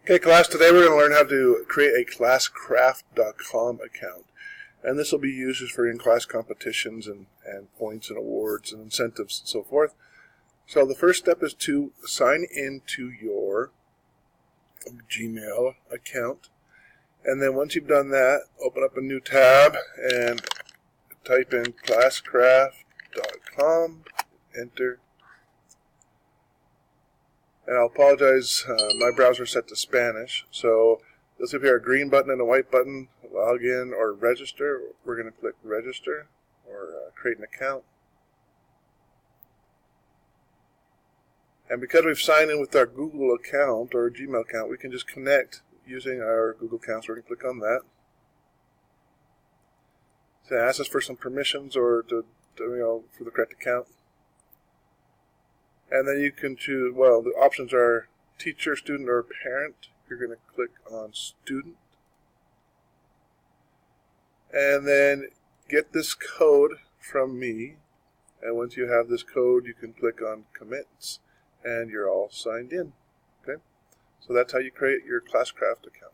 Okay, class, today we're going to learn how to create a Classcraft.com account. And this will be used for in-class competitions and points and awards and incentives and so forth. So the first step is to sign into your Gmail account. And then once you've done that, open up a new tab and type in Classcraft.com, enter. And I'll apologize, my browser is set to Spanish, so this will be a green button and a white button, log in or register. We're going to click register or create an account. And because we've signed in with our Google account or Gmail account, we can just connect using our Google account, so we're going to click on that. So it asks us for some permissions or for the correct account. And then you can choose, well, the options are teacher, student, or parent. You're going to click on student. And then get this code from me. And once you have this code, you can click on commits. And you're all signed in. Okay? So that's how you create your Classcraft account.